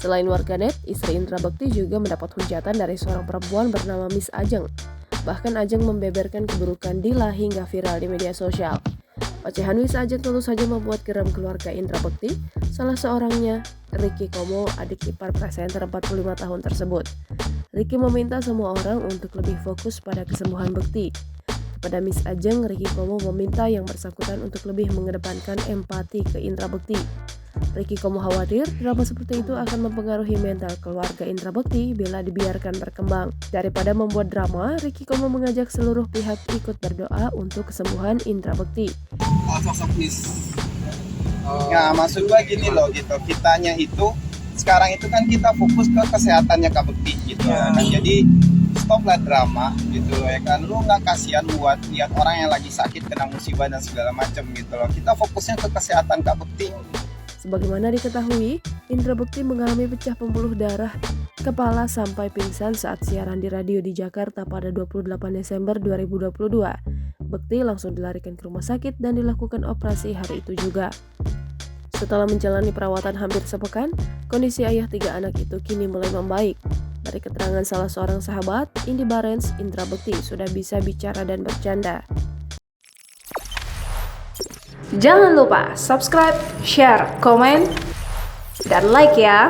Selain warganet, istri Indra Bekti juga mendapat hujatan dari seorang perempuan bernama Miss Ajeng. Bahkan Ajeng membeberkan keburukan Dila hingga viral di media sosial. Ocehan Miss Ajeng tentu saja membuat geram keluarga Indra Bekti, salah seorangnya Ricky Komo, adik ipar presenter 45 tahun tersebut. Ricky meminta semua orang untuk lebih fokus pada kesembuhan Bekti. Kepada Miss Ajeng, Ricky Komo meminta yang bersangkutan untuk lebih mengedepankan empati ke Indra Bekti. Ricky Komo khawatir drama seperti itu akan mempengaruhi mental keluarga Indra Bekti bila dibiarkan berkembang. Daripada membuat drama, Ricky Komo mengajak seluruh pihak ikut berdoa untuk kesembuhan Indra Bekti. Sosok Miss. Nah, maksud gue gini loh gitu, kitanya itu sekarang itu kan kita fokus ke kesehatannya Kak Bekti gitu ya. Kan jadi stoplah drama gitu ya kan, lu nggak kasihan buat lihat orang yang lagi sakit kena musibah dan segala macam gitu loh. Kita fokusnya ke kesehatan Kak Bekti. Sebagaimana diketahui, Indra Bekti mengalami pecah pembuluh darah kepala sampai pingsan saat siaran di radio di Jakarta pada 28 Desember 2022. Bekti langsung dilarikan ke rumah sakit dan dilakukan operasi hari itu juga. Setelah menjalani perawatan hampir sepekan, kondisi ayah 3 anak itu kini mulai membaik. Dari keterangan salah seorang sahabat, Indy Barens, Indra Bekti sudah bisa bicara dan bercanda. Jangan lupa subscribe, share, komen, dan like ya!